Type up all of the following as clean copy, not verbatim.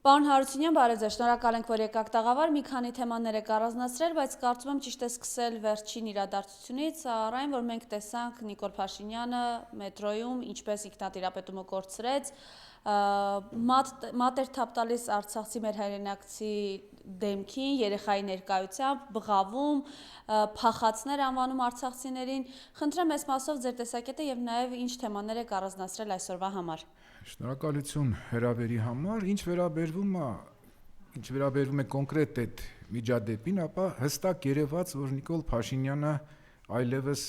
Պարոն Հարությունյան, բարև ձեզ, շնորհակալ ենք, որ եկաք տաղավար, մի քանի թեմաներ եք առանձնացրել, բայց կարծում եմ ճիշտ է սկսել վերջին իրադարձությունից, առայն, որ մենք տեսանք Նիկոլ Փաշինյանը մետրոյում ինչպես ինքնատիրապետումը կորցրեց, մատ էր թափ տալիս արցախցի մեր հայրենակցի դեմքին, երեխայի ներկայությամբ, բղավում, փախածներ անվանում արցախցիներին, խնդրեմ այս մասով ձեր տեսակետը եւ նաեւ ինչ թեմաներ եք առանձնացրել այսօրվա համար։ Շնորհակալություն հրավերի համար, ինչ վերաբերվում է կոնկրետ այդ միջադեպին, ապա հստակ երևաց, որ Նիկոլ Փաշինյանը այլևս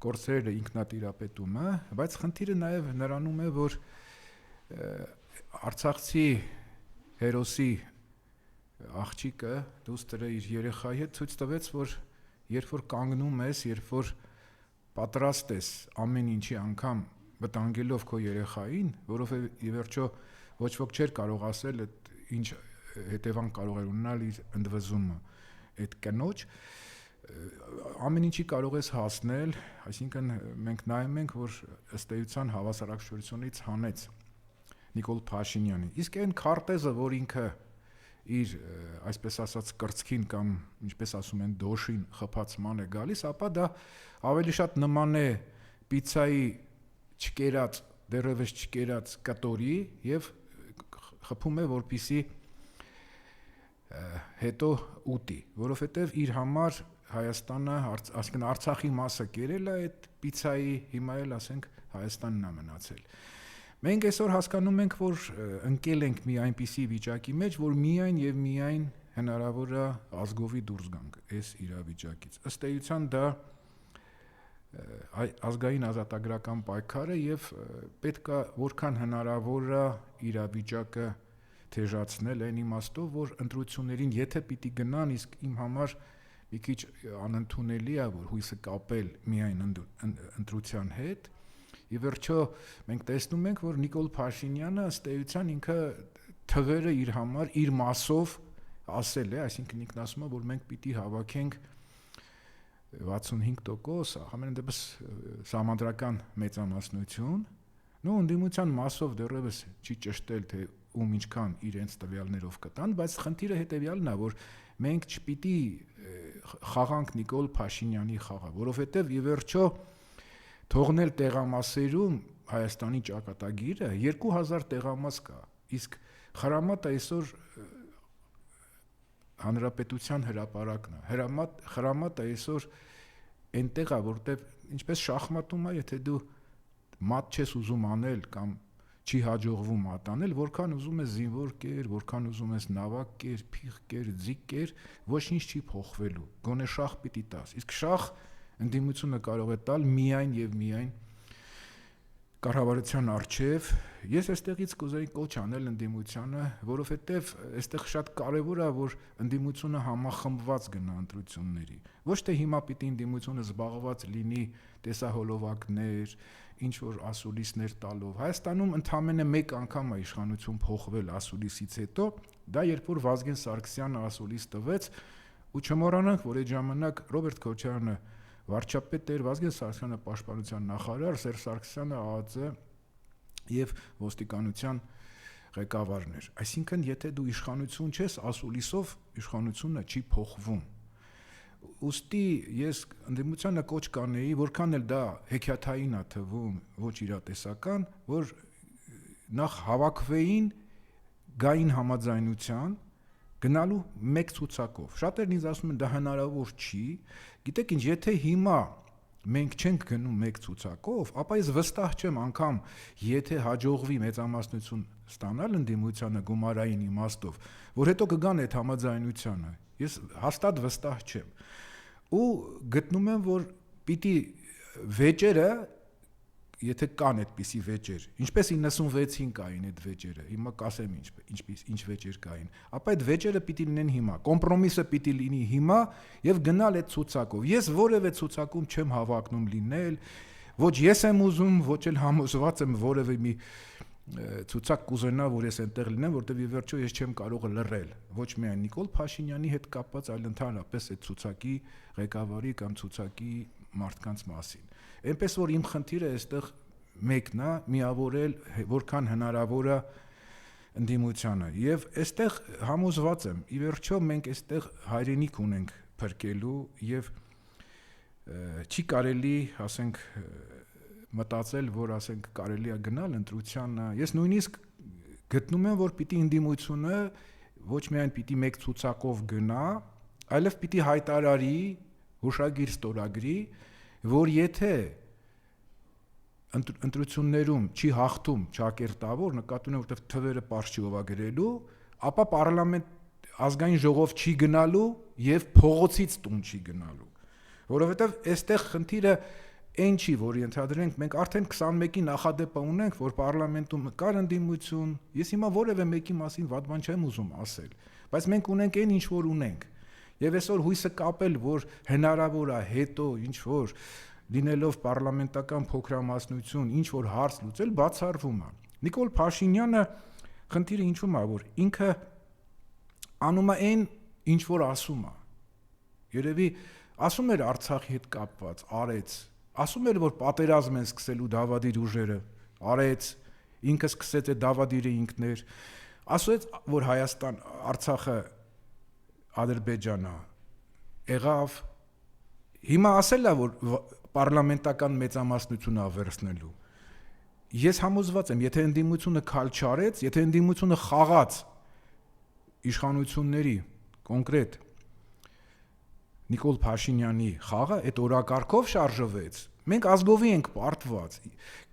կորցրել է ինքնատիրապետումը, բայց խնդիրը նաև նրանում է, որ Արցախցի հերոսի աղջիկը, դուստրը իր երեխայի հետ ցույց տվեց, որ երբ որ կանգնում ես, երբ որ պատրաստ ես ամեն ինչի անգամ վտանգելով քո երեխային, որովհետև ի վերջո ոչ ոք չէր կարող ասել այդ ինչ հետևանք կարող էր ունենալ իր ընդվզումը այդ կնոջ, ամեն ինչի կարող ես հասնել, այսինքն մենք նայում ենք, որ ըստ էության հավասարակշռությունից հանեց Նիկոլ Փաշինյանի, իսկ այն քարտեզը, որ ինքը իր այսպես ասած կրծքին կամ ինչպես ասում են դոշին խփացման է գալիս, ապա դա ավելի շատ նման է պիցցայի չկերած, դեռևս չկերած կտորի եւ խփում է, որպիսի հետո ուտի, որովհետեւ իր համար Հայաստանը, ասենք Արցախի մասը կերել է այդ պիցցայի, հիմա էլ ասենք Հայաստանն է մնացել։ Մենք այսօր հասկանում ենք, որ ընկել ենք մի այնպիսի վիճակի մեջ, որ միայն եւ միայն հնարավոր է ազգովի դուրս գանք այս իրավիճակից։ Ըստ էության դա ազգային ազատագրական պայքարը եւ պետք է որքան հնարավոր է իրավիճակը թեժացնել այն իմաստով, որ ընտրություններին եթե պիտի գնան, իսկ իմ համար մի քիչ անընդունելի է, որ հույսը կապել միայն ընտրության հետ։ Ի վերջո մենք տեսնում ենք, որ Նիկոլ Փաշինյանը ըստ էության ինքը թվերը իր համար իր մասով ասել է, այսինքն ինքն ասում է, որ մենք պիտի հավաքենք 65%, համենայն դեպս սահմանադրական մեծամասնություն, ընդդիմության մասով դեռևս չի ճշտել, թե ում ինչքան իրենց տվյալներով կտան, բայց խնդիրը հետեւյալն է, որ մենք չպիտի խաղանք Նիկոլ Փաշինյանի խաղը, որովհետեւ ի վերջո թողնել տեղամասերում Հայաստանի ճակատագիրը 2000 տեղամաս կա, իսկ Խրամատը այսօր հանրապետության հրապարակն է, Խրամատը այսօր այնտեղ է, որտեղ ինչպես շախմատում է, եթե դու մատ չես ուզում անել կամ չի հաջողվում մատանել, որքան ուզում ես զինվոր կեր, որքան ուզում ես նավակ կեր, փիղ կեր, ձիգ կեր, ոչինչ չի փոխվելու, գոնե շախ պիտի տաս, իսկ շախ ընդդիմությունը կարող է տալ միայն եւ միայն կառավարության արչեւ։ Ես այստեղից կուզեի կոչ անել ընդդիմությանը, որովհետեւ այստեղ շատ կարեւոր է, որ ընդդիմությունը համախմբված գնա ընտրությունների։ Ոչ թե հիմա պիտի ընդդիմությունը զբաղված լինի տեսահոլովակներ, ինչ որ ասուլիսներ տալով։ Հայաստանում ընդամենը մեկ անգամ է իշխանություն փոխվել ասուլիսից հետո, դա երբ որ Վազգեն Սարգսյանը ասուլիս տվեց, ու չմոռանանք, որ այդ ժամանակ Ռոբերտ Քոչարյանը վարչապետ էր, Վազգեն Սարգսյանը պաշտպանության նախարար, Սերժ Սարգսյանը ԱԱԾ եւ ոստիկանության ղեկավարն էր։ Այսինքն, եթե դու իշխանություն չես, ասուլիսով իշխանությունը չի փոխվում։ Ուստի ես ընդդիմությանը կոչ կանեի, որքան էլ դա հեքիաթային է թվում, ոչ իրատեսական, որ նախ հավաքվեին, գային համաձայնության, գնալու մեկ ցուցակով։ Շատերն ինձ ասում են դա հնարավոր չի, գիտեք ինչ, եթե հիմա մենք չենք գնում մեկ ցուցակով, ապա ես վստահ չեմ անգամ, եթե հաջողվի մեծամասնություն ստանալ ընդդիմությանը գումարային իմաստով, որ հետո կգան այդ համաձայնությանը։ Ես հաստատ վստահ չեմ։ Ու գտնում եմ, որ պիտի վեճերը, եթե կան այդպիսի վեճեր, ինչպես 96-ին կային այդ վեճերը, հիմա կասեմ ինչ վեճեր կային, ապա այդ վեճերը պիտի լինեն հիմա, կոմպրոմիսը պիտի լինի հիմա եւ գնալ այդ ցուցակով։ Ես որևէ ցուցակում չեմ հավակնում լինել, ոչ ես եմ ուզում, ոչ էլ համոզված եմ որևէ մի ցուցակ կուզենա, որ ես այնտեղ լինեմ, որտեղ ի վերջո ես չեմ կարող լռել, ոչ միայն Նիկոլ Փաշինյանի հետ կապված, այլ ընդհանրապես այդ ցուցակի ղեկավարի կամ ցուցակի մարդկանց մասին։ Այնպես որ իմ խնդիրը այստեղ մեկն է, միավորել որքան հնարավոր է ընդդիմությանը եւ այստեղ համոզված եմ ի վերջո մենք այստեղ հայրենիք ունենք փրկելու եւ չի կարելի ասենք մտածել որ ասենք կարելի է գնալ ընտրությանը ես նույնիսկ գտնում եմ որ պիտի ընդդիմությունը ոչ միայն պիտի մեկ ցուցակով գնա այլև պիտի հայտարարի հուշագիր ստորագրի որ եթե ընտրություններում չի հաղթում ճակերտավոր նկատի ունեմ որտեղ թվերը པարզ չի ովագրելու ապա պարլամենտ ազգային ժողով չի գնալու եւ փողոցից տուն չի գնալու որովհետեւ այստեղ խնդիրը այն չի որ ենթադրենք մենք արդեն 21-ի նախադեպը ունենք որ պարլամենտում կար ընդդիմություն ես հիմա որևէ մեկի մասին վատ բան չեմ ուզում ասել բայց մենք ունենք այն ինչ որ ունենք եւ այսօր հույսը կապել որ հնարավոր է հետո ինչ որ լինելով պարլամենտական փոքրամասնություն ինչ որ հարց լուծել բացառվում է Նիկոլ Փաշինյանը խնդիրը ինչու՞մ է որ ինքը անում է այն ինչ որ ասում է երևի ասում էր Արցախի հետ կապված արեց ասում էր որ պատերազմ են սկսելու դավադիր ուժերը արեց ինքը սկսեց այդ դավադիրը ինքներ ասեց որ Հայաստան Արցախը Ադրբեջանա եղավ հիմա ասել է որ պարլամենտական մեծամասնություն ավերցնելու ես համոզված եմ եթե ընդդիմությունը քալ չարեց եթե ընդդիմությունը խաղաց իշխանությունների կոնկրետ Նիկոլ Փաշինյանի խաղը այդ օրակարգով շարժվեց մենք ազգովի ենք պարտված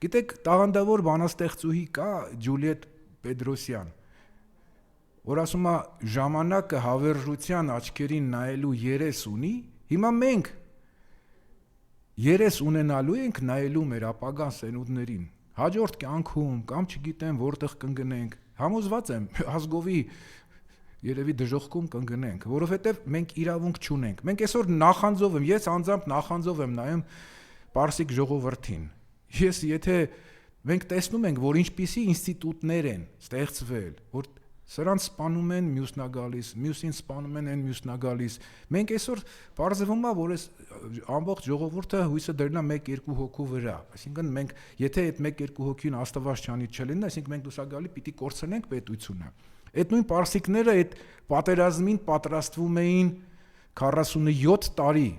գիտեք տաղանդավոր բանաստեղծուհի կա Ջուլիետ Պետրոսյան որ ասում է ժամանակը հավերժության աչքերին նայելու երես ունի հիմա մենք երես ունենալու ենք նայելու մեր ապագա սերունդներին հաջորդ կյանքում կամ չգիտեմ որտեղ կընկնենք համոզված եմ ազգովի երևի դժոխքում կընկնենք որովհետև մենք իրավունք չունենք մենք այսօր նախանձով եմ ես անձամբ նախանձով եմ նայում Պարսիկ ժողովրդին ես եթե մենք տեսնում ենք որ ինչպիսի ինստիտուտներ են ստեղծվել որ սրանց սպանում են մյուսնա գալիս մյուսին սպանում են այն մյուսնա գալիս մենք այսօր բարձվում է որ այս ամբողջ ժողովուրդը հույսը դրնա 1-2 հոգու վրա այսինքն մենք եթե այդ 1-2 հոգին աստված չանի չլինի այսինքն մենք լուսագալի պիտի կորցնենք պետությունը այդ նույն պարսիկները այդ պատերազմին պատրաստվում էին 47 տարի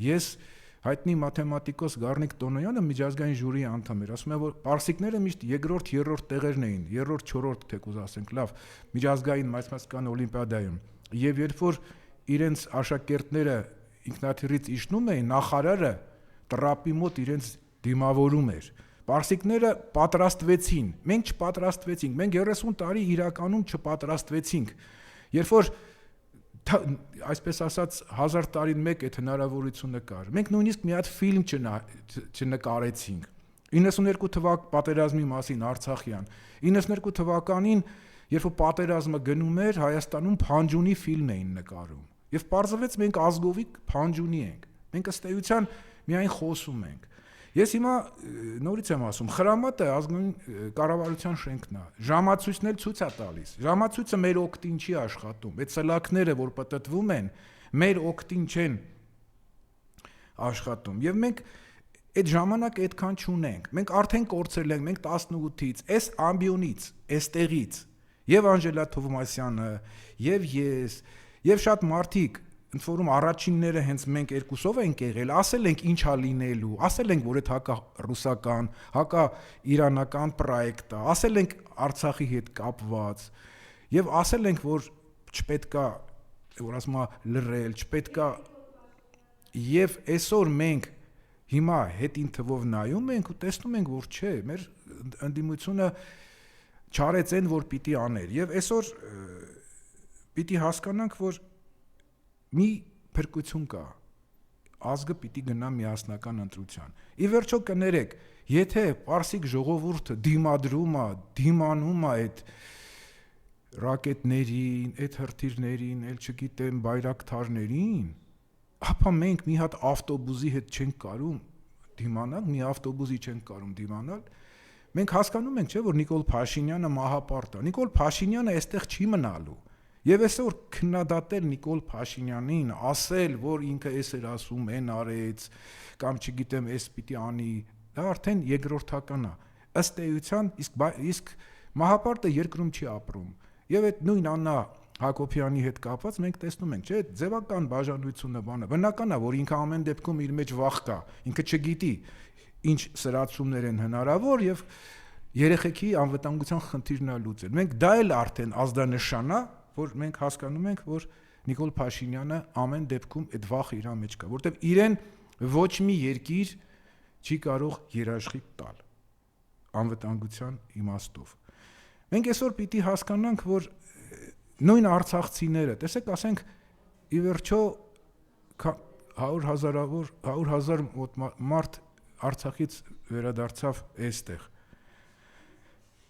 ես հայտնի մաթեմատիկոս Գառնիկ Տոնոյանը միջազգային ժյուրիի անդամ էր ասում է որ պարսիկները միշտ երկրորդ երրորդ տեղերն էին երրորդ չորրորդ թեկուզ ասենք լավ միջազգային մայրցամասական օլիմպիադայում եւ երբ որ իրենց աշակերտները ինքնաթիռից իջնում էին նախարարը տրապի մոտ իրենց դիմավորում էր պարսիկները պատրաստվեցին մենք չպատրաստվեցինք մենք 30 տարի իրականում չպատրաստվեցինք երբ որ այսպես ասած 1000 տարին մեկ այդ հնարավորությունը կար մենք նույնիսկ մի հատ ֆիլմ չնկարեցինք 92 թվակ պատերազմի մասին Արցախյան 92 թվականին երբ որ պատերազմը գնում էր Հայաստանում Փանջունի ֆիլմ էին նկարում եւ պարզվեց մենք ազգովի Փանջունի ենք մենք ըստ էության միայն խոսում ենք ես հիմա նորից եմ ասում խրամատը ազգային կառավարության շենքն է ժամացույցն էլ ցույց է տալիս ժամացույցը մեր օգտին չի աշխատում այդ սլաքները որ պատտվում են մեր օգտին չեն աշխատում եւ մենք այդ ժամանակը այդքան չունենք մենք արդեն կորցրել ենք մենք 18-ից այս ամբիոնից այստեղից եւ Անժելա Թովմասյանը եւ ես եւ շատ մարդիկ ընդ որում առաջինները հենց մենք երկուսով ենք եղել, ասել ենք ինչա լինելու, ասել ենք որ այդ հակա ռուսական, հակա իրանական պրոյեկտ է, ասել ենք Արցախի հետ կապված եւ ասել ենք որ չպետքա որ ասում է լրել, չպետքա եւ այսօր մենք հիմա հետին թվով նայում ենք ու տեսնում ենք որ չէ, մեր ընդդիմությունը չարեց այն որ պիտի աներ եւ այսօր պիտի հասկանանք որ մի փրկություն կա ազգը պիտի գնա միասնական ընտրության ի վերջո կներեք եթե պարսիկ ժողովուրդը դիմադրում է դիմանում է այդ ռակետներին այդ հրթիռներին էլ չգիտեմ բայրակթարներին ապա մենք մի հատ ավտոբուսի հետ չենք կարում դիմանալ մի ավտոբուսի չենք կարում դիմանալ մենք հասկանում ենք չէ որ Նիկոլ Փաշինյանը մահապարտ է Նիկոլ Փաշինյանը այստեղ չի մնալու Եվ այսօր քննադատել Նիկոլ Փաշինյանին, ասել, որ ինքը էս էր ասում, այն արեց, կամ չգիտեմ, էս պիտի անի, դա արդեն երկրորդական է։ Ըստ էության, իսկ Մահապարտը երկրում չի ապրում։ Եվ այդ նույն Աննա Հակոբյանի հետ կապված մենք տեսնում ենք, չէ՞, ձևական բաժանությունը բանը։ Բնական է, որ ինքը ամեն դեպքում իր մեջ վախ կա, ինքը չգիտի ինչ սրացումներ են հնարավոր եւ երեխեքի անվտանգության խնդիրն է լուծել։ Մենք դա էլ արդեն ազդանշան է, որ մենք հասկանում ենք, որ Նիկոլ Փաշինյանը ամեն դեպքում այդ վախը իր մեջ կա, որտեվ իրեն ոչ մի երկիր չի կարող երաշխիք տալ անվտանգության իմաստով։ Մենք այսօր պիտի հասկանանք, որ նույն արցախցիները, տեսեք, ասենք ի վերջո 100,000 մարդ Արցախից վերադարձավ այստեղ։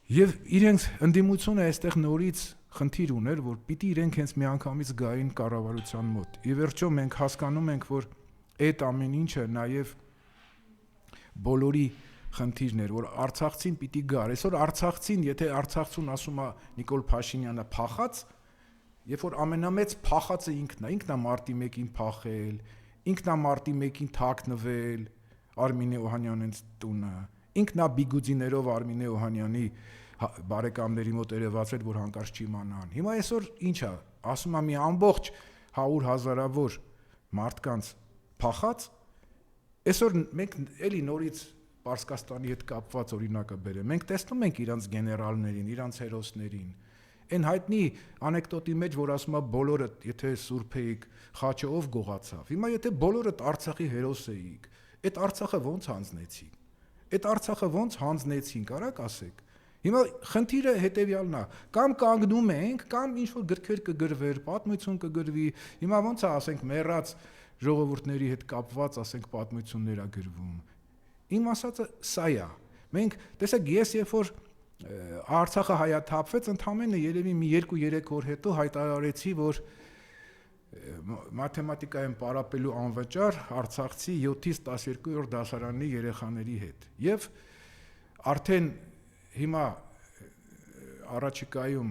Եվ իրենց ընդդիմությունը այստեղ նորից խնդիր ուներ, որ պիտի իրենք հենց միանգամից գային կառավարության մոտ։ Ի վերջո մենք հասկանում ենք, որ այդ ամեն ինչը նաև բոլորի խնդիրն էր, որ արցախցին պիտի գար։ Այսօր արցախցին, եթե արցախցուն ասում է Նիկոլ Փաշինյանը փախած, երբ որ ամենամեծ փախածը ինքն է մարտի 1-ին փախել, ինքն է մարտի 1-ին թաքնվել Արմինե Օհանյանից տունը, ինքն է բիգուդիներով Արմինե Օհանյանի բարեկամների մոտ երևացել, որ հանկարծ չիմանան։ Հիմա այսօր ինչ է, ասում է մի ամբողջ 100,000-ավոր մարդկանց փախած, այսօր մենք էլի նորից Պարսկաստանի հետ կապված օրինակը բերեմ։ Մենք տեսնում ենք իրանց գեներալներին, իրանց հերոսներին։ Այն հայտնի անեկդոտի մեջ, որ ասում է բոլորդ, եթե սուրբ էիք, խաչը ով գողացավ։ Հիմա եթե բոլորդ Արցախի հերոս էիք, այդ Արցախը ոնց հանձնեցիք։ Այդ Արցախը ոնց հանձնեցին, կարաք ասեք։ Հիմա խնդիրը հետեւյալն է, կամ կանգնում ենք, կամ ինչ որ գրքեր կգրվեր, պատմություն կգրվի։ Հիմա ոնց է, ասենք, մեռած ժողովուրդների հետ կապված, ասենք, պատմություններ է գրվում։ Իմ ասածը սա է։ Մենք, տեսեք, ես երբ որ Արցախը հայաթափվեց, ընդամենը երևի մի 2-3 օր հետո հայտարարեցի, որ մաթեմատիկայում պարապելու անվճար արցախցի 7-ից 12-րդ դասարանի երեխաների հետ։ Եվ արդեն հիմա առաջիկայում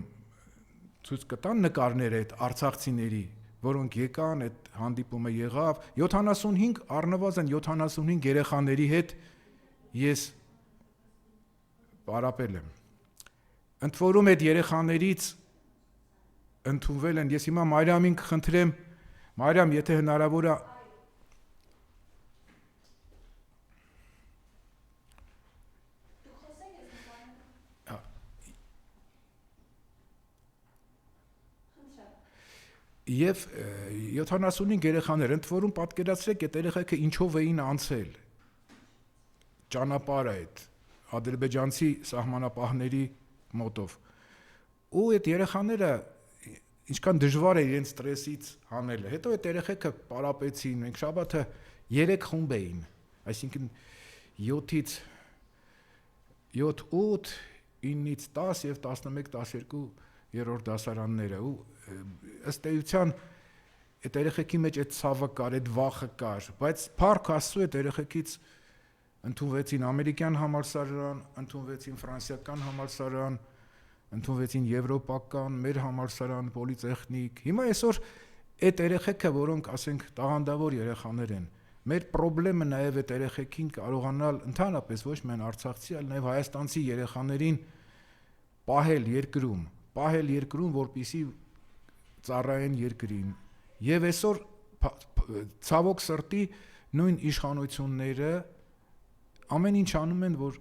ցույց կտան նկարները այդ արցախցիների, որոնք եկան, այդ հանդիպումը եղավ, 75 առնվազն 75 երեխաների հետ ես պարապել եմ։ Ընդ որում այդ երեխաներից ընդունվել են, ես հիմա Մարիամին կխնդրեմ, Մարիամ, եթե հնարավոր է Եվ 75 երեխաներ, ընդ որում պատկերացրեք այդ երեխեքը ինչով էին անցել ճանապարհը այդ ադրբեջանցի սահմանապահների մոտով։ Ու այդ երեխաները ինչքան դժվար է իրենց ստրեսից հանելը։ Հետո այդ երեխեքը պարապեցին, մենք շաբաթը 3 խումբ էին, այսինքն 7-ից 7, 8, 9-ից 10 եւ 11-12-րդ դասարանները ու ըստ էության այդ երեխեքի մեջ այդ ցավը կար, այդ վախը կար, բայց փառք Աստծո այդ երեխեքից ընդունվեցին ամերիկյան համալսարան, ընդունվեցին ֆրանսիական համալսարան, ընդունվեցին եվրոպական, մեր համալսարան, պոլիտեխնիկ։ Հիմա այսօր այդ երեխեքը, որոնք ասենք տաղանդավոր երեխաներ են, մեր խնդրեմը նաև այդ երեխեքին կարողանալ ընդհանրապես ոչ միայն արցախցի, այլ նաև հայաստանցի երեխաներին պահել երկրում, որպեսզի ծառայեն երկրին։ Եվ այսօր ցավոք սրտի նույն իշխանությունները ամեն ինչ անում են, որ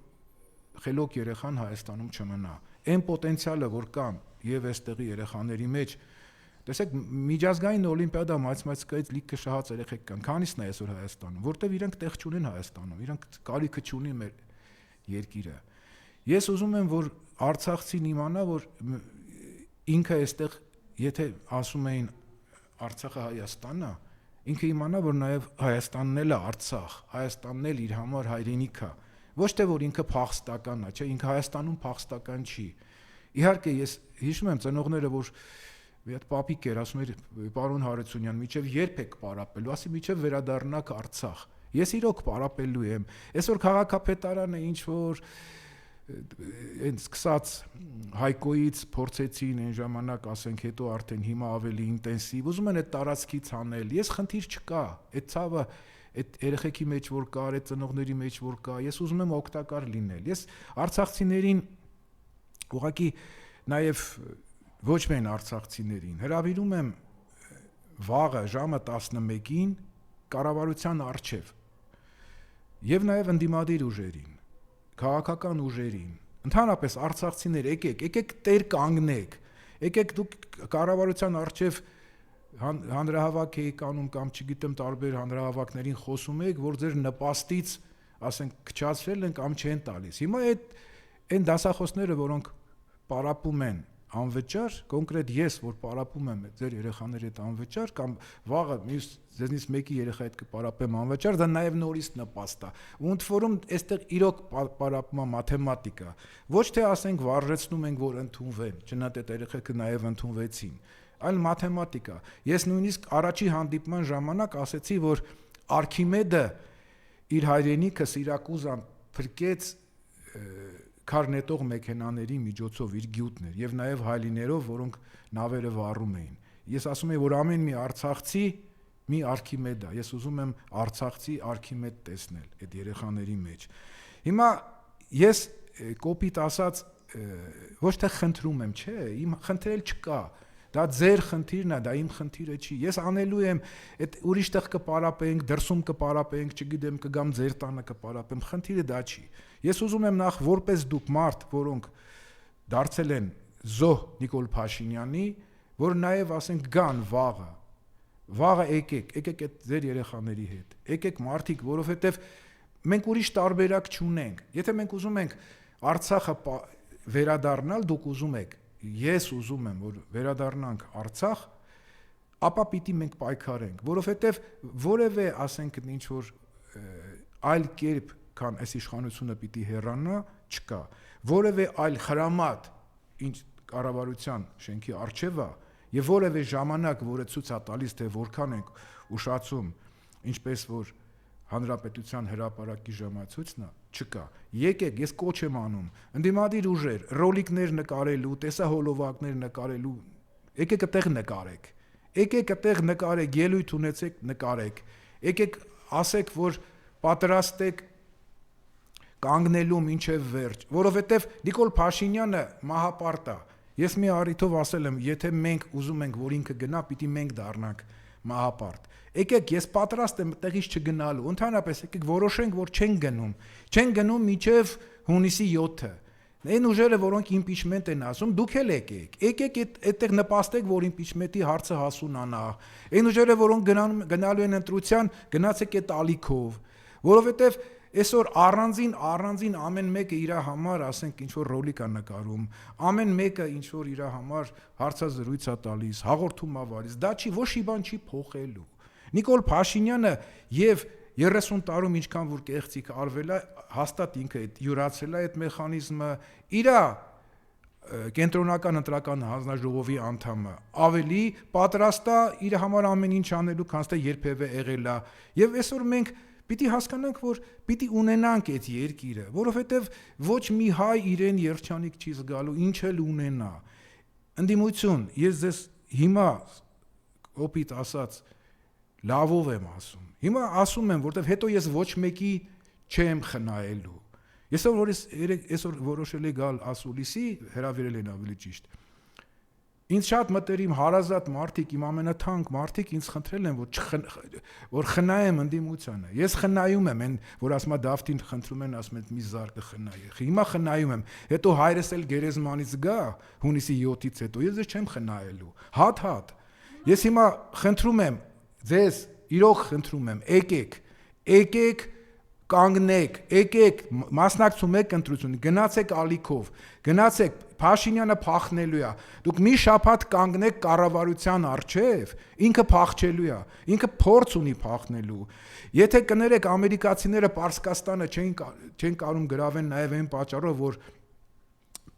խելոք երեխան Հայաստանում չմնա։ Այն պոտենցիալը, որ կա եւ այստեղի երեխաների մեջ, տեսեք, միջազգային օլիմպիադա մաթեմատիկայից լիքը շահած երեխեք կան, քանիսն է այսօր Հայաստանում, որտեվ իրենք տեղ չունեն Հայաստանում, իրենք կարիքը չունի մեր երկիրը։ Ես ուզում եմ, որ արցախցին իմանա, որ ինքը այստեղ, եթե ասում էին Արցախը Հայաստանն է, ինքը իմանա, որ նաև Հայաստանն էլ է Արցախ, Հայաստանն էլ իր համար հայրենիք է։ Ոչ թե որ ինքը փախստական է, չէ, ինքը Հայաստանում փախստական չի։ Իհարկե ես հիշում եմ ծնողները, որ մի հատ պապիկ էր ասում էր պարոն Հարությունյան, միջև երբ եք պարապելու, ասի միջև վերադառնաք Արցախ։ Ես իրոք պարապելու եմ։ Այսօր քաղաքապետարանը ինչ որ այն սկսած Հայկոյից փորձեցին այն ժամանակ, ասենք, հետո արդեն հիմա ավելի ինտենսիվ, ուզում են այդ տարածքից անել։ Ես խնդիր չկա, այդ ցավը այդ երեխեքի մեջ որ կար, այդ ծնողների մեջ որ կա, ես ուզում եմ օգտակար լինել։ Ես արցախցիներին ուղղակի նաև ոչ միայն արցախցիներին հրավիրում եմ վաղը ժամը 11-ին կառավարության առջև եւ նաև ընդդիմադիր ուժերին, քաղաքական ուժերին, ընդհանրապես արցախցիներ եկեք տեր կանգնեք, եկեք դուք կառավարության առջև հանրահավաք եք անում կամ չգիտեմ տարբեր հանրահավաքներին խոսում եք, որ ձեր նպաստից, ասենք, քչացրել են կամ չեն տալիս։ Հիմա այն դասախոսները, որոնք պարապում են անվճար, կոնկրետ ես, որ պարապում եմ ձեր երեխաների հետ անվճար կամ վաղը ձեզնից մեկի երեխայի հետ կպարապեմ անվճար, դա նաև նորից նպաստ է։ Ու ընդ որում այստեղ իրոք պարապում է մաթեմատիկա։ Ոչ թե ասենք վարժեցնում ենք, որ ընդունվեն, չնայած այդ երեխեքը նաև ընդունվեցին, այլ մաթեմատիկա։ Ես նույնիսկ առաջի հանդիպման ժամանակ ասեցի, որ Արքիմեդը իր հայրենիքը Սիրակուզան փրկեց քարնետող մեքենաների միջոցով իր գյուտներ եւ նաեւ հայլիներով, որոնք նավերը վառում էին։ Ես ասում եմ, որ ամեն մի արցախցի մի Արքիմեդ է։ Ես ուզում եմ արցախցի Արքիմեդ տեսնել այդ երեխաների մեջ։ Հիմա ես կոպիտ ասած ոչ թե խնդրում եմ, չէ, իմ խնդրել չկա։ Դա ձեր խնդիրն է, դա իմ խնդիրը չի։ Ես անելու եմ, այդ ուրիշտեղ կպարապենք, դրսում կպարապենք, չգիտեմ, կգամ ձեր տանը կպարապեմ, խնդիրը դա չի։ Ես ուզում եմ նախ որպես դուք մարդ, որոնք դարձել են զոհ Նիկոլ Փաշինյանի, որ նաև ասենք գան վաղը եկեք այդ ձեր երեխաների հետ։ Եկեք մարդիկ, որովհետև մենք ուրիշ տարբերակ չունենք։ Եթե մենք ուզում ենք Արցախը վերադառնալ, դուք ուզում եք, ես ուզում եմ, որ վերադառնանք Արցախ, ապա պիտի մենք պայքարենք, որովհետև որևէ, ասենք, ինչ որ այլ կերպ, քան այս իշխանությունը պիտի հեռանա, չկա։ Որևէ այլ խրամատ, ինչ կառավարության շենքի առջև է, եւ որևէ ժամանակ, որը ցույց է տալիս, թե որքան ենք ուշացում, ինչպես որ Հանրապետության հրապարակի ժամացույցն է, չկա։ Եկեք, ես կոչ եմ անում, ընդդիմադիր ուժեր, ռոլիկներ նկարելու, տեսահոլովակներ նկարելու, եկեք այդտեղ նկարեք։ Եկեք այդտեղ նկարեք, ելույթ ունեցեք, նկարեք։ Եկեք ասեք, որ պատրաստ եք կանգնելու մինչև վերջ, որովհետև Նիկոլ Փաշինյանը մահապարտ է։ Ես մի առիթով ասել եմ, եթե մենք ուզում ենք, որ ինքը գնա, պիտի մենք դառնանք մահապարտ։ Եկեք, ես պատրաստ եմ տեղից չգնալու։ Ընդհանրապես եկեք որոշենք, որ չեն գնում մինչև հունիսի 7-ը։ Այն ուժերը, որոնք իմպիչմենտ են ասում, դուք էլ եկեք այդտեղ նպաստեք, որ իմպիչմենտի հարցը հասունանա։ Այն ուժերը, որոնք գնալու են ընտրության, գնացեք այդ ալիքով, որովհետև այսօր առանձին ամեն մեկը իր համար, ասենք, ինչ որ ռոլիկ է նկարում, ամեն մեկը ինչ որ իր համար հարցազրույց է տալիս, հաղորդում է վարիս, դա չի, ոչ մի բան չի փոխելու։ Նիկոլ Փաշինյանը եւ 30 տարում ինչքան որ կեղծիք արվել է, հաստատ ինքը յուրացել է այդ մեխանիզմը, իր կենտրոնական ընտրական հանձնաժողովի անդամը ավելի պատրաստ է իր համար ամեն ինչ անելու, քան թե երբևէ եղել է։ Եվ այսօր մենք պիտի հասկանանք, որ պիտի ունենանք այդ երկիրը, որովհետև ոչ մի հայ իրեն երջանիկ չի զգալու, ինչ էլ ունենա։ Ընդդիմություն, ես ձեզ հիմա օպիտ ասած լավով եմ ասում։ Հիմա ասում եմ, որտեվ հետո ես ոչ մեկի չեմ խնայելու։ Ես այսօր որոշել եմ գալ ասուլիսի, հրավիրել են ավելի ճիշտ։ Ինձ շատ մտերիմ հարազատ մարդիկ, իմ ամենաթանկ մարդիկ ինձ խնդրել են, որ խնայեմ ընդդիմությանը։ Ես խնայում եմ, որ ասում է Դավթին խնդրում են, ասում են մի զարկը խնայի։ Հիմա խնայում եմ։ Հետո հայրս էլ գերեզմանից գա հունիսի 7-ից հետո, ես ձեզ չեմ խնայելու։ Հատ։ Ես հիմա խնդրում եմ ձեզ, իրոք խնդրում եմ, եկեք կանգնեք, եկեք մասնակցում եք ընտրությունին, գնացեք ալիքով, գնացեք, Փաշինյանը փախնելու է, դուք մի շաբաթ կանգնեք կառավարության առջև, ինքը փախչելու է, ինքը փորձ ունի փախնելու։ Եթե կներեք ամերիկացիները Պարսկաստանը չեն կարում գրավեն նաև այն պատճառով, որ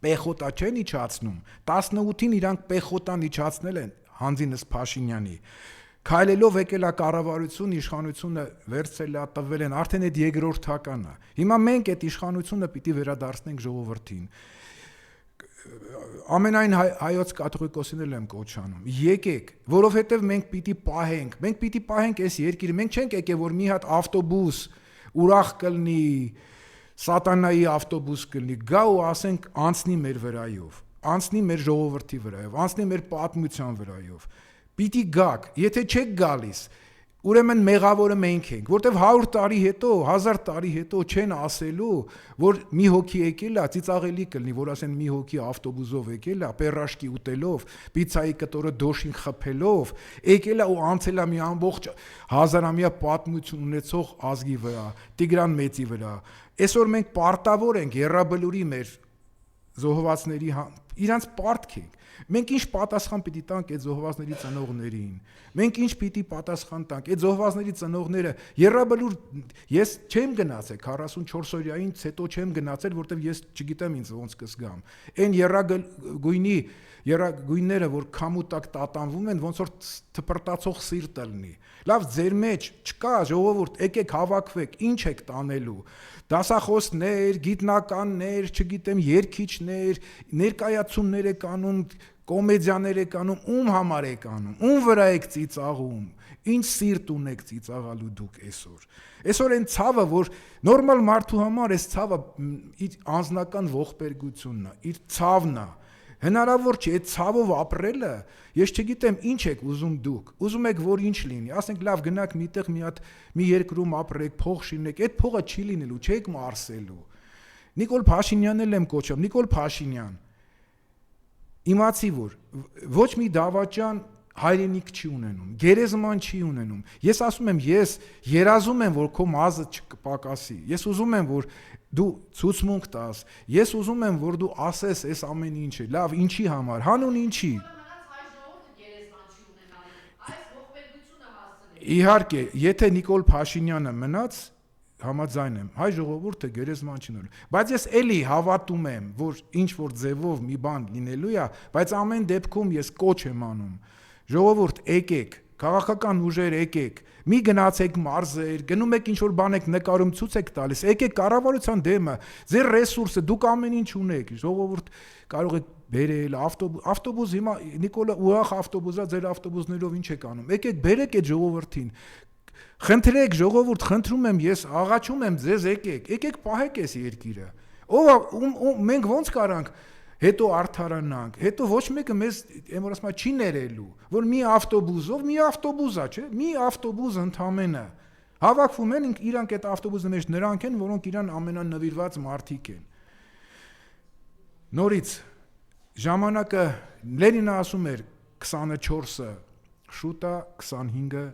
պեխոտա չեն իջացնում, 18-ին իրանք պեխոտան իջացնել են հանձինս Փաշինյանի։ Քայլելով եկել է կառավարություն, իշխանությունը վերցրել է, տվել են, արդեն այդ երկրորդական է։ Հիմա մենք այդ իշխանությունը պիտի վերադարձնենք ժողովրդին։ Ամենայն հայոց կաթողիկոսին եմ կոչանում։ Եկեք, որովհետև մենք պիտի պահենք այս երկիրը։ Մենք չենք եկել, որ մի հատ ավտոբուս ուրախ կլինի, սատանայի ավտոբուս կլինի, գա ու ասենք անցնի մեր վրայով, անցնի մեր ժողովրդի վրայով, անցնի մեր պատմության վրայով։ Պիտի գաք, եթե չեք գալիս, ուրեմն մեղավորը մենք ենք, որտեվ 100 տարի հետո, 1000 տարի հետո չեն ասելու, որ մի հոգի եկել է, ծիծաղելի կլինի, որ ասեն մի հոգի ավտոբուսով եկել է, պերաշկի ուտելով, պիցայի կտորը դոշին խփելով, եկել է ու անցել է մի ամբողջ հազարամյա պատմություն ունեցող ազգի վրա, Տիգրան Մեծի վրա։ Այսօր մենք պարտավոր ենք Եռաբլուրի մեր զոհվածների իրանց պարտք ենք։ Մենք ինչ պատասխան պիտի տանք այդ զոհվածների ծնողներին։ Մենք ինչ պիտի պատասխան տանք այդ զոհվածների ծնողները։ Եռաբլուր ես չեմ գնացել 44 օրյայից հետո չեմ գնացել, որտեվ ես չգիտեմ ինձ ոնց կզգամ։ Այն երագույնները, որ քամու տակ տատանվում են, ոնց որ թփրտացող սիրտը լինի։ Լավ, ձեր մեջ չկա ժողովուրդ, եկեք հավաքվեք, ինչ եք տանելու։ Դասախոսներ, գիտնականներ, չգիտեմ, երգիչներ, ներկայացումներ եք անում, կոմեդիաներ եք անում, ում համար եք անում, ում վրա եք ծիծաղում, ինչ սիրտ ունեք ծիծաղալու դուք այսօր։ Այսօր այն ցավը, որ նորմալ մարդու համար այս ցավը իր անձնական ողբերգությունն է, իր ցավն է։ Հնարավոր չէ այդ ցավով ապրելը, ես չգիտեմ ինչ եք ուզում դուք, ուզում եք որ ինչ լինի, ասենք լավ գնաք միտեղ մի երկրում ապրեք, փող շինեք, այդ փողը չի լինելու, չեք մարսելու։ Նիկոլ Փաշինյանն էլ եմ կոչում, Նիկոլ Փաշինյան, իմացի որ ոչ մի դավաճան հայրենիք չի ունենում, գերեզման չի ունենում։ Ես ասում եմ, ես երազում եմ, որ քո մազը չպակասի։ Ես ուզում եմ, որ դու ցուցմունք տաս։ Ես ուզում եմ, որ դու ասես այս ամեն ինչը։ Լավ, ինչի համար, հանուն ինչի։ Իհարկե, եթե Նիկոլ Փաշինյանը մնաց, համաձայն եմ, հայ ժողովուրդը գերեզման չի ունենալու։ Բայց ես էլի հավատում եմ, որ ինչ որ ձևով մի բան լինելու է, բայց ամեն դեպքում ես կոչ եմ անում։ Ժողովուրդ, եկեք, քաղաքական ուժեր եկեք, մի գնացեք մարզեր, գնում եք ինչ-որ բան եք նկարում ցույց եք տալիս, եկեք կառավարության դեմը, ձեր ռեսուրսը, դուք ամեն ինչ ունեք, ժողովուրդ կարող եք բերել ավտոբուս հիմա Նիկոլը ուրախ ավտոբուսա, ձեր ավտոբուսներով ինչ եք անում, եկեք բերեք այդ ժողովրդին, խնդրեք ժողովուրդ, խնդրում եմ ես, աղաչում եմ ձեզ, եկեք պահեք այս երկիրը, մենք ոնց կարանք հետո արդարանանք, հետո ոչ մեկը մեզ որ ասում չի ներելու, որ մի ավտոբուսով, մի ավտոբուսա, չէ, մի ավտոբուս ընդամենը հավաքվում են, իրանք այդ ավտոբուսի մեջ նրանք են, որոնք իրան ամենանվիրված մարդիկ են։ Նորից ժամանակը Լենինը ասում էր 24-ը շուտ է, 25-ը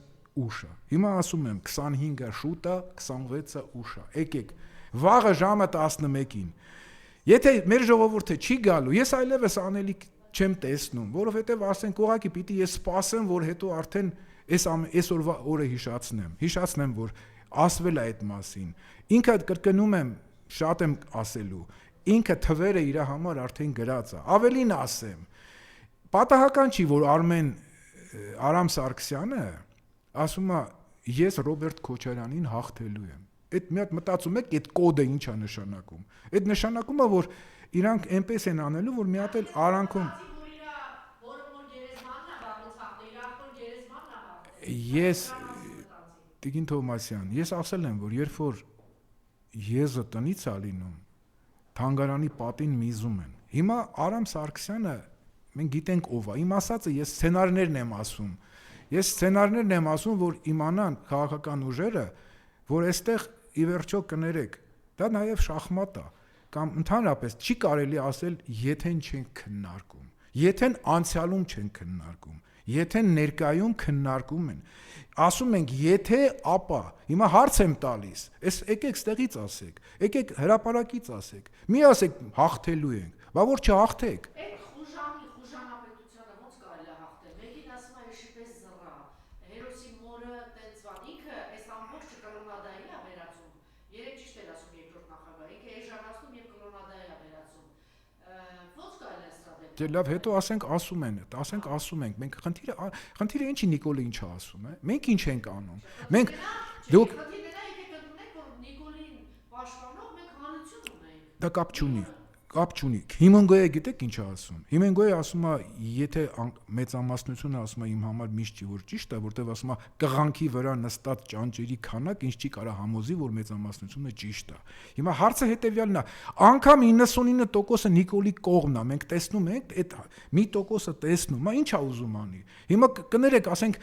ուշ է։ Հիմա ասում եմ 25-ը շուտ է, 26-ը ուշ է։ Եկեք, վաղը ժամը 11-ին Եթե մեր ժողովուրդը չի գալու, ես այլևս անելիք չեմ տեսնում, որովհետև ասենք ուղղակի պիտի ես սպասեմ, որ հետո արդեն այսօրվա օրը հիշացնեմ, որ ասվել է այդ մասին։ Ինքը կրկնում եմ, շատ եմ ասելու, ինքը թվերը իր համար արդեն գրած է։ Ավելին ասեմ, պատահական չի, որ Արամ Սարգսյանը ասում է, ես Ռոբերտ Քոչարյանին հաղթելու եմ։ Այդ մի հատ մտածում եք, այդ կոդը ինչ է նշանակում։ Այդ նշանակում է, որ իրանք այնպես են անելու, որ մի հատ էլ արանքում Ես Տիգին Թովմասյան, ես ասել եմ, որ երբ որ եզը տնից է լինում, թանգարանի պատին միզում են։ Հիմա Արամ Սարգսյանը մենք գիտենք ով է։ Իմ ասածը ես սցենարներն եմ ասում, որ իմանան քաղաքական ուժերը, որ այստեղ ի վերջո կներեք, դա նաև շախմատ է, կամ ընդհանրապես չի կարելի ասել եթեն չենք քննարկում, եթեն անցյալում չենք քննարկում, եթեն ներկայում քննարկում են, ասում ենք եթե ապա, հիմա հարց եմ տալիս, եկեք ստեղից ասեք, եկեք հրապարակից ասեք, մի ասեք հաղթելու ենք, բա որ չհաղթեք։ Լավ, հետո ասում ենք, մենք խնդիրը ինչի Նիկոլը ինչ է ասում, մենք ինչ ենք անում, մենք դուք դա կապ չունի, կապ չունի։ Հիմենգոյը գիտեք ինչ է ասում։ Հիմենգոյը ասում է, եթե մեծամասնությունը ասում է իմ համար միշտ չի որ ճիշտ է, որտեղ ասում է կղանքի վրա նստած ճանճերի քանակ ինչ չի կարա համոզի, որ մեծամասնությունը ճիշտ է։ Հիմա հարցը հետեւյալն է, անգամ 99%-ը Նիկոլի կողմն է, մենք տեսնում ենք, այդ մի տոկոսը տեսնում է, ինչ է ուզում անի։ Հիմա կներեք, ասենք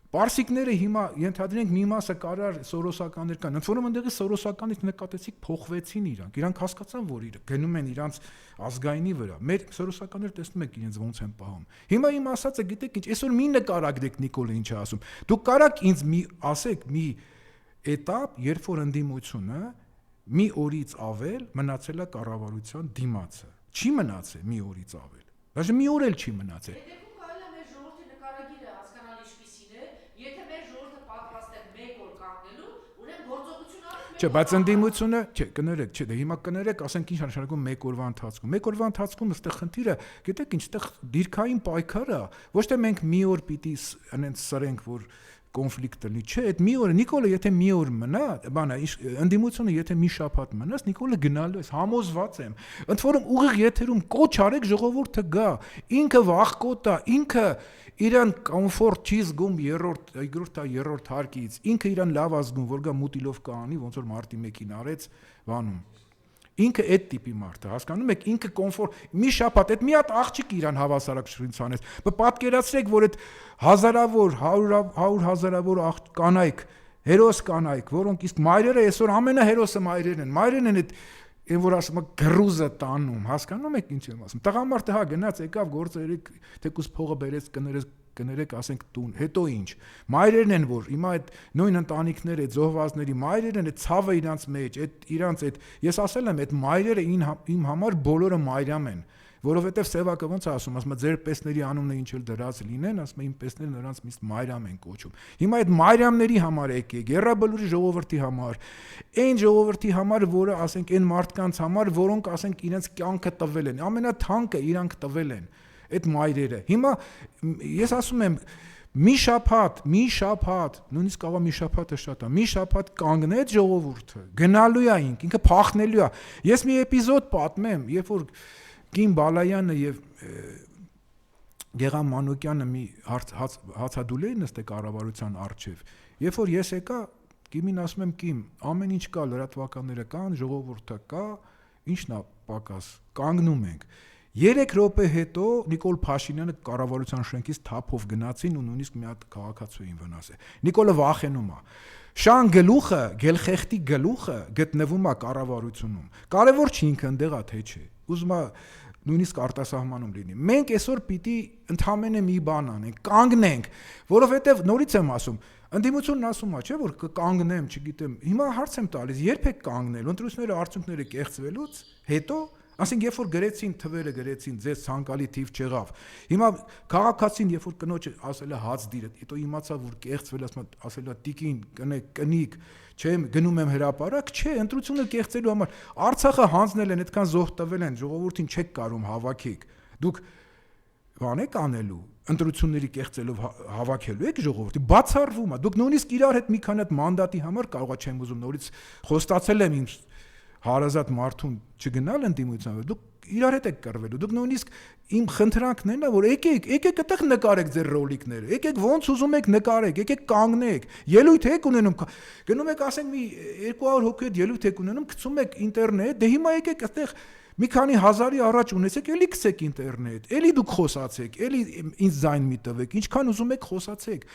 Պարսիկները հիմա ենթադրենք մի մասը կարար սորոսականներ կան, ընդ որում ընդեղի սորոսականից նկատեցիք փոխվեցին իրանք հասկացան, որ գնում են իրանց ազգայինի վրա, մեր սորոսականները տեսնում եք իրենց ոնց են պահում։ Հիմա իմ ասածը գիտեք ինչ, այսօր մի նկարակ դեք Նիկոլը ինչ է ասում, դուք կարաք ինձ մի ասեք մի էտապ, երբ որ ընդդիմությունը մի օրից ավել մնացել է կառավարության դիմացը, չի մնացել մի օրից ավել, բայց մի օր էլ չի մնացել։ Չէ, բայց ընդդիմությունը, չէ, կներեք, չէ, հիմա կներեք, ասենք ինչ նշանակում մեկ օրվա ընթացքում։ Մեկ օրվա ընթացքում այստեղ խնդիրը, գիտեք ինչ, այստեղ դիրքային պայքարը, ոչ թե մենք մի օր պիտի անենց սրենք, որ կոնֆլիկտ լինի, չէ, այդ մի օրը Նիկոլը եթե մի օր մնա, բանա, ընդդիմությունը եթե մի շաբաթ մնաս, Նիկոլը գնալու է, համոզված եմ։ Ընդ որում ուղիղ եթերում կոչ արեք ժողովուրդը գա, ինքը վախկոտ է, ինքը իրան կոմֆորտ չի զգում երրորդ հարկից, ինքը իրան լավ է զգում, որ գա մուտիլով կանի, ոնց որ մարտի 1-ին արեց Վանում։ Ինքը այդ տիպի մարդ է, հասկանում եք, ինքը կոմֆորտ, մի շաբաթ, այդ մի հատ աղջիկ իրան հավասարակշռություն ցանեց։ Պատկերացրեք, որ այդ հազարավոր, 100 հազարավոր կանայք, հերոս կանայք, որոնք իսկ մայրերը այսօր ամենահերոսը մայրերն են այդ այն որ ասում է գրուզը տանում, հասկանում եք ինչ եմ ասում։ Տղամարդը հա գնաց եկավ գործերի թեկուս փողը բերեց կներեք ասենք տուն, հետո ինչ։ Մայրերն են որ հիմա այդ նույն ընտանիքները, այդ զոհվածների մայրերն են, այդ ցավը իրանց մեջ, այդ իրանց այդ ես ասել եմ, այդ մայրերը իմ համար բոլորը մայրամ են, որովհետև Սևակը ոնց է ասում, ձեր պեսների անունը ինչ էլ դրած լինեն, ասում իմ պեսները նրանց միշտ մայրամ են կոչում։ Հիմա այդ մայրամների համար եկեք, Եռաբլուրի ժողովրդի համար, այն ժողովրդի համար, որը ասենք այն մարդկանց համար, որոնք ասենք իրենց կյանքը տվել են, ամենաթանկը իրանք տվել են, այդ մայրերը։ Հիմա ես ասում եմ մի շաբաթ, նույնիսկ կարող մի շաբաթը շատ է, մի շաբաթ կանգնեց ժողովուրդը, գնալու է ինքը փախնելու է։ Ես մի էպիզոդ պատմեմ, երբ որ Կին Բալայանը եւ Գեգամ Մանուկյանը մի հացադուլ էին նստել կառավարության առջև։ Երբ որ ես եկա, Կիմին ասում եմ Կիմ, ամեն ինչ կա, լրատվականները կան, ժողովուրդը կա, ինչն է պակաս, կանգնում ենք։ 3 րոպե հետո Նիկոլ Փաշինյանը կառավարության շենքից թափով գնացին ու նույնիսկ մի հատ քաղաքացու էին վնասել։ Նիկոլը վախենում է։ Շան գլուխը, գելխեխտի գլուխը գտնվում է կառավարությունում։ Կարևոր չի ինքը ընդեղ է թե չէ։ Ուզում է նույնիսկ արտասահմանում լինի։ Մենք այսօր պիտի ընդհանրապես մի բան անենք, կանգնենք, որովհետև նորից եմ ասում, ընդդիմությունն ասում է, չէ՞ որ կկանգնեմ, չգիտեմ։ Հիմա հարց եմ տալիս, երբ եք կանգնել, ընտրությունները արդյունքները կեղծվելուց հետո Ասենք երբ որ գրեցին թվերը գրեցին ձեզ ցանկալի թիվ չեղավ։ Հիմա քաղաքացին երբ որ կնոջը ասել է հաց դիրը, հետո իմացա որ կեղծվել ասել է տիկին կնիկ, չէ, գնում եմ հրապարակ, չէ, ընտրությունը կեղծելու համար Արցախը հանձնել են, այդքան զոհ տվել են, ժողովրդին չեք կարում հավաքեք։ Դուք բան եք անելու, ընտրությունների կեղծելով հավաքելու եք ժողովրդի, բացառվում է։ Դուք նույնիսկ իրար հետ մի քանի հատ մանդատի համար կարողա չեմ ուզում նորից խոստացել եմ իմ հարազատ մարդուն չգնալ ընդդիմության, դուք իրար հետ եք կռվելու, դուք նույնիսկ իմ խնդրանքն են, որ եկեք այդտեղ նկարեք ձեր ռոլիկները, եկեք ոնց ուզում եք նկարեք, եկեք կանգնեք, ելույթ եք ունենում, գնում եք ասենք մի 200 հոգի հետ ելույթ եք ունենում, գցում եք ինտերնետ, դե հիմա եկեք այդտեղ մի քանի հազարի առաջ ունեցեք, էլի գցեք ինտերնետ, էլի դուք խոսացեք, էլի ինձ ձայն մի տվեք, ինչքան ուզում եք խոսացեք,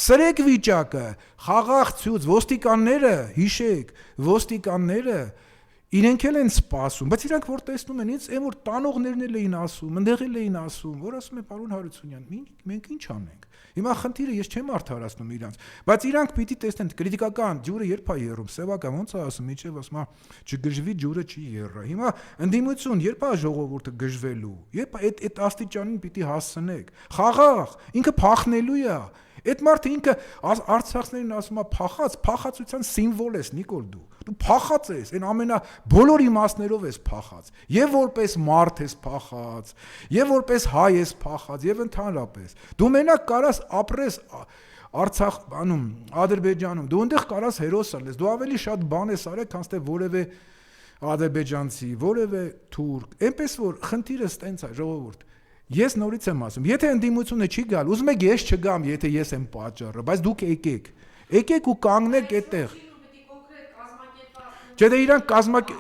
սրեք վիճակը, խաղաղ ցույց, ոստիկանները, հիշեք, ոստիկանները իրենք էլ են սպասում, բայց իրանք որ տեսնում են ինձ, այն որ տանողներն էլ էին ասում, ընդեղ էլ էին ասում, որ ասում է պարոն Հարությունյան, մենք ինչ անենք։ Հիմա խնդիրը ես չեմ արդարացնում իրանց, բայց իրանք պիտի տեսնեն քրիտիկական ջուրը երբ է եռում, Սևակը ոնց է ասում, իջև ասում է, չգժվի ջուրը չի եռա։ Հիմա ընդդիմություն երբ է ժողովուրդը գժվելու, երբ այդ աստիճանին պիտի հասցնեք։ Խաղաղ, ինքը փախնելու է։ Այդ մարդը ինքը արցախներին ասում է փախածության սիմվոլ ես Նիկոլ դու փախած ես, այն ամենա բոլոր իմաստներով ես փախած, եւ որպես մարդ ես փախած, եւ որպես հայ ես փախած, եւ ընդհանրապես դու մենակ կարաս ապրես Արցախանում, Ադրբեջանում, դու այնտեղ կարաս հերոս ալես, դու ավելի շատ բան ես արել, քան թե որևէ ադրբեջանցի, որևէ թուրք, այնպես որ խնդիրը ստենց է, ժողովուրդ։ Ես նորից եմ ասում, եթե ընդդիմությունը չի գալ, ուզում եք ես չգամ, եթե ես եմ պատճառը, բայց դուք եկեք ու կանգնեք այդտեղ։ Չէ, դե իրանք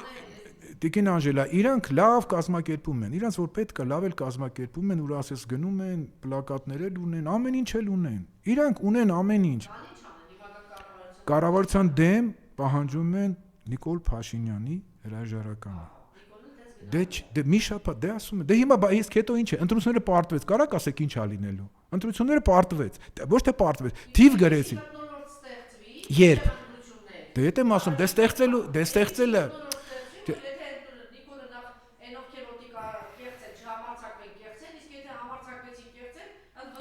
Տիկին Անժելա, իրանք լավ կազմակերպում են, իրանք որ պետք է լավ էլ կազմակերպում են, ուր ասես գնում են, պլակատներ էլ ունեն, ամեն ինչ էլ ունեն։ Իրանք ունեն ամեն ինչ։ Կառավարության դեմ պահանջում են Նիկոլ Փաշինյանի հրաժարականը։ Դե մի շաբաթ, դե ասում եմ, դե հիմա իսկ հետո ինչ է, ընտրությունները պարտվեց, կարաք ասեք ինչ ա լինելու։ Ընտրությունները պարտվեց, ոչ թե պարտվեց, թիվ գրեցին։ Երբ։ Դե եթե եմ ասում, դե ստեղծելը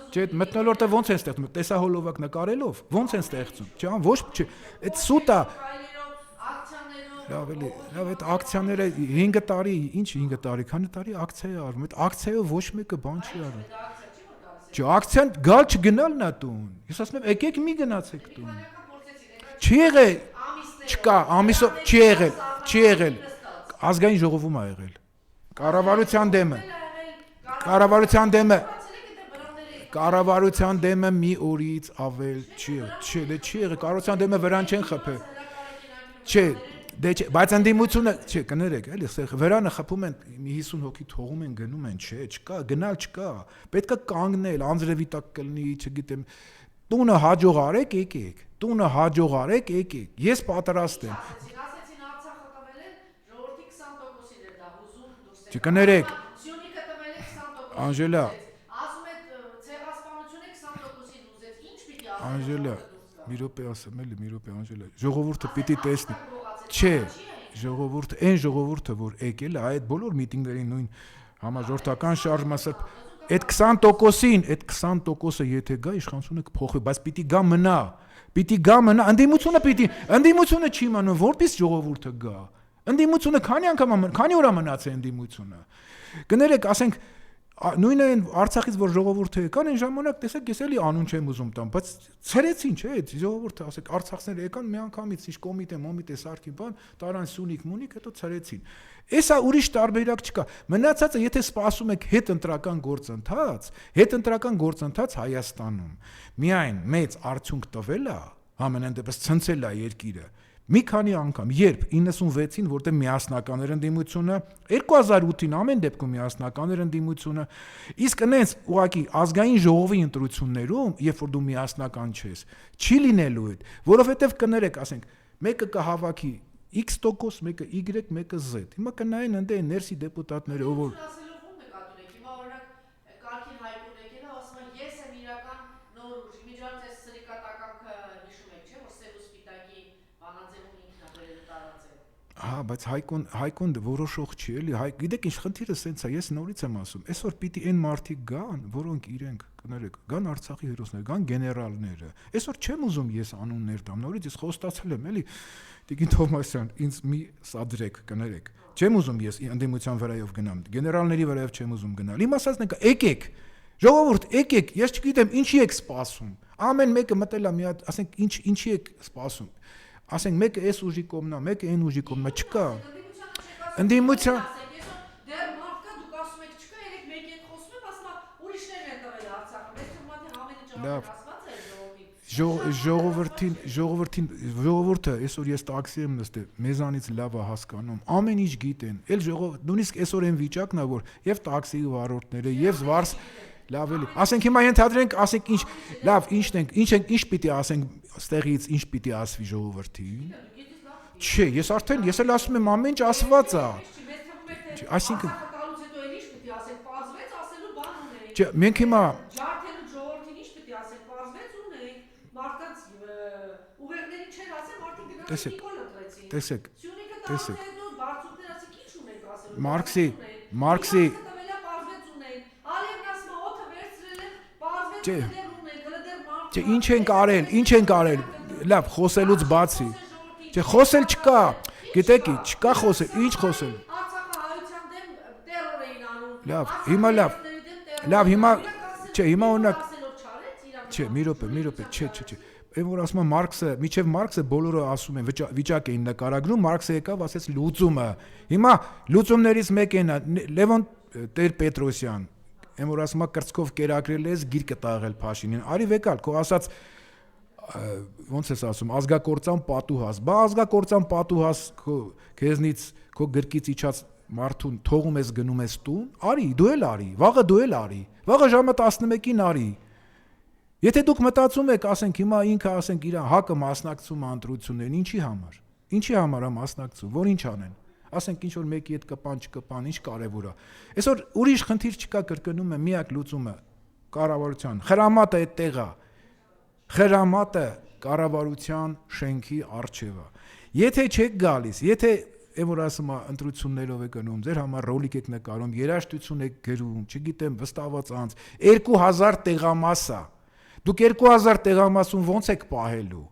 Չէ, մթնոլորտը ոնց են ստեղծում, տեսահոլովակ նկարելով, ոնց են ստեղծում, չէ, ոչ, չէ, այդ սուտ է։ Լավ, այդ ակցիաները 5 տարի, ինչ 5 տարի, քանի տարի ակցիա է արվում, այդ ակցիայով ոչ մեկը բան չի արում։ Չէ, ակցիան գալ չգնալն է տուն։ Ես ասում եմ, եկեք մի գնացեք տուն։ Չի եղել, չկա, ամիսով չի եղել, ազգային ժողովում ա եղել։ Կառավարության դեմը մի օրից ավել չի եղել, կառավարության դեմը վրան չեն խփել։ Չէ, դե չէ, բայց ընդդիմությունը, չէ, կներեք, էլի վրանը խփում են, մի 50 հոգի թողում են, գնում են, չէ, չկա, գնալ չկա։ Պետք է կանգնել, անձրևի տակ կլինի, չգիտեմ, տունը հաջող արեք, եկեք։ Ես պատրաստ եմ։ Չկներեք։ Անժելա, մի րոպե ասեմ, Անժելա, ժողովուրդը պիտի տեսնի։ Չէ, այն ժողովուրդը, որ եկել է, այդ բոլոր միտինգներին նույն համաժողովրդական շարժումը, այդ 20%-ը եթե գա, իշխանությունը կփոխվի, բայց պիտի գա մնա, ընդդիմությունը չի մնում, որպես ժողովուրդը գա, ընդդիմությունը քանի օր մնաց է ընդդիմությունը, կներեք, ասենք, նույնը այն Արցախից որ ժողովուրդը եկան, այն ժամանակ տեսեք, ես էլի անուն չեմ ուզում տամ, բայց ցրեցին, չէ, այդ ժողովուրդը, ասեք, Արցախցիները եկան միանգամից, ինչ կոմիտե սարքի բան, տարան Սյունիք, հետո ցրեցին։ Էսա ուրիշ տարբերակ չկա։ Մնացածը, եթե սպասում եք հետընտրական գործընթաց Հայաստանում, միայն մեծ արդյունք տվել է, համենայն դեպս ցնցել է երկիրը։ Մի քանի անգամ, երբ 96-ին, որտեղ միասնական էր ընդդիմությունը, 2008-ին ամեն դեպքում միասնական էր ընդդիմությունը, իսկ այնց ուղղակի ազգային ժողովի ընտրություններում, երբ որ դու միասնական չես, չի լինելու այդ, որովհետև կներեք, ասենք, մեկը կհավաքի X%, մեկը Y, մեկը Z։ Հիմա կնայեն ընդ են ներսի դեպուտատները, ով Հա, բայց Հայկոն որոշող չի, էլի, գիտեք ինչ խնդիրը սենց է, ես նորից եմ ասում, այսօր պիտի այն մարդիկ գան, որոնք իրենք, կներեք, գան Արցախի հերոսներ, գան գեներալները։ Այսօր չեմ ուզում ես անուններ տամ, նորից ես խոստացել եմ, էլի, Տիկին Թովմասյան, ինձ մի սադրեք, կներեք։ Չեմ ուզում ես ընդդիմության վրայով գնամ, գեներալների վրայով չեմ ուզում գնալ։ Իմ ասածն է, եկեք, ժողովուրդ, եկեք, ես չգիտեմ ինչի եք սպասում։ Ամեն մեկը մտել է մի հատ, ասենք, ինչի եք սպասում։ Ասենք մեկը այս ուժի կողմն է, մեկը այն ուժի կողմն է, չկա։ Ընդդիմության դեռ մարդկա դուք ասում եք չկա, երեք մեկի հետ խոսում եք, ասում ուրիշներն են տվել Արցախը, մեծ թողնի ամենը ճանաչված է ժողովուրդը, այսօր ես տաքսի եմ նստել, մեզանից լավ է հասկանում, ամեն ինչ գիտեն, էլ նույնիսկ այսօր այն վիճակն է, որ եւ տաքսի վարորդները, եւ զվարս լավ էլի։ Ասենք հիմա ենթադրենք, ասենք ինչ, լավ, ինչ պիտի ասենք ստեղից ինչ պիտի ասվի ժողովրդին։ Չէ, ես էլ ասում եմ ամեն ինչ ասված է։ Այսինքն Չէ, մենք հիմա ջարդելու ժողովրդին ինչ պիտի ասենք, պարզվեց ունենք, մարդկանց ուղեղներին չեն ասել, մարդիկ գնացին Նիկոլ ընտրեցին։ Տեսեք։ Բարձուկներ ասեք ինչ ունենք ասելու։ Մարքսի Չէ, ինչ ենք արել, լավ, խոսելուց բացի, չէ, խոսել չկա, գիտեք, չկա խոսել, ինչ խոսել, լավ, հիմա, չէ, հիմա օրինակ, չէ, մի րոպե, չէ, այն որ ասում եմ Մարքսը, միջև Մարքսը բոլորը ասում են վիճակ էին նկարագրում, Մարքսը եկավ ասեց լուծումը։ Հիմա լուծումներից մեկն է Լևոն Տեր-Պետրոսյան, այն որ ասում է կրծքով կերակրել ես գիրկը տաղել Փաշինին։ Արի վեկալ, քո ասած ոնց ես ասում, ազգակործան պատուհաս, բա ազգակործան պատուհաս քեզնից քո գրկից իջած մարդուն թողում ես գնում ես տուն, արի, դու էլ արի, վաղը դու էլ արի, վաղը ժամը 11-ին արի։ Եթե դուք մտածում եք, ասենք հիմա ինքը ասենք իր հակը մասնակցում ընտրություններին, ինչի համար է մասնակցում, որ ինչ անեն։ Ասենք ինչ որ մեկի հետ կպան, չկպան, ինչ կարևոր է։ Այսօր ուրիշ խնդիր չկա, կրկնում եմ, միակ լուծումը կառավարության խրամատը այդտեղ է։ Խրամատը կառավարության շենքի առջև է։ Եթե չեք գալիս, եթե այն որ ասում է ընտրություններով եք գնում, ձեր համար ռոլիկ եք նկարում, երաժշտություն եք գրում, չգիտեմ, վստահված անց 2000 տեղամաս է։ Դուք 2000 տեղամասում ոնց եք պահելու։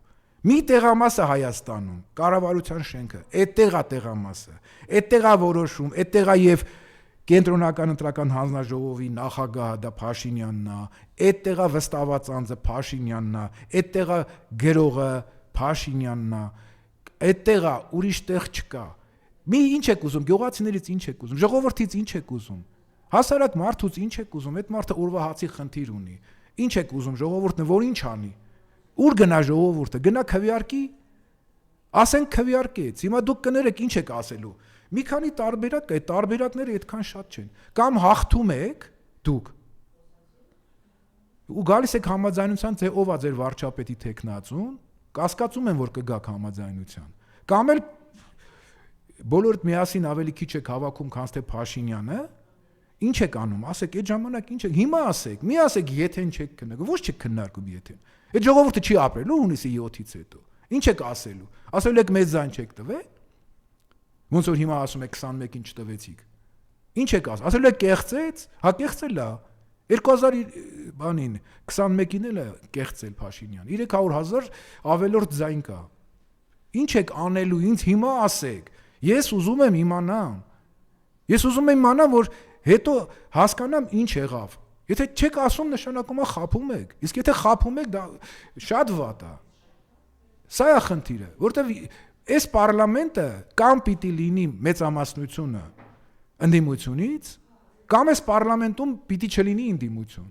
Մի տեղամասը Հայաստանում, կառավարության շենքը, այդտեղ է տեղամասը, այդտեղ է որոշում, այդտեղ է եւ Կենտրոնական ընտրական հանձնաժողովի նախագահը դա Փաշինյանն է, այդտեղ է վստահված անձը Փաշինյանն է, այդտեղ է գրողը Փաշինյանն է, այդտեղ է ուրիշ տեղ չկա։ Մի ինչ եք ուզում, գյուղացիներից ինչ եք ուզում, ժողովրդից ինչ եք ուզում, հասարակ մարդուց ինչ եք ուզում, այդ մարդը օրվա հացի խնդիր ունի։ Ինչ եք ուզում, ժողովուրդը որ ինչ անի։ Ուր գնա ժողովուրդը, գնա քվեարկի։ Ասենք քվեարկեց։ Հիմա դուք կներեք ինչ եք ասելու։ Մի քանի տարբերակ կա, այդ տարբերակները այդքան շատ չեն։ Կամ հաղթում եք դուք։ Ու գալիս եք համաձայնության, թե ով է ձեր վարչապետի տեխնացուն, կասկածում են որ կգաք համաձայնության։ Կամ էլ բոլորդ միասին ավելի քիչ եք հավաքում, քան թե Փաշինյանը, ինչ եք անում, ասեք այդ ժամանակ ինչ եք, հիմա ասեք, մի ասեք եթեն չեք քննարկում, ոչ չեք քննարկում եթեն։ Այդ ժողովուրդը չի ապրելու հունիսի 7-ից հետո։ Ինչ եք ասելու։ Ասելու եք մեծ ձայն չեք տվել։ Ոնց որ հիմա ասում եք 21-ին չտվեցիք։ Ինչ եք ասում։ Ասելու եք կեղծեց, հա կեղծել է։ 2021-ին էլ է կեղծել Փաշինյան։ 300,000 ավելորդ ձայն կա։ Ինչ եք անելու, ինձ հիմա ասեք։ Ես ուզում եմ իմանամ։ Ես ուզում եմ իմանամ, որ հետո հասկանամ ինչ եղավ։ Եթե չեք ասում, նշանակում է խափում եք։ Իսկ եթե խափում եք, դա շատ վատ է։ Սա է խնդիրը, որտեվ այս պարլամենտը կամ պիտի լինի մեծամասնությունը ընդդիմությունից, կամ այս պարլամենտում պիտի չլինի ընդդիմություն։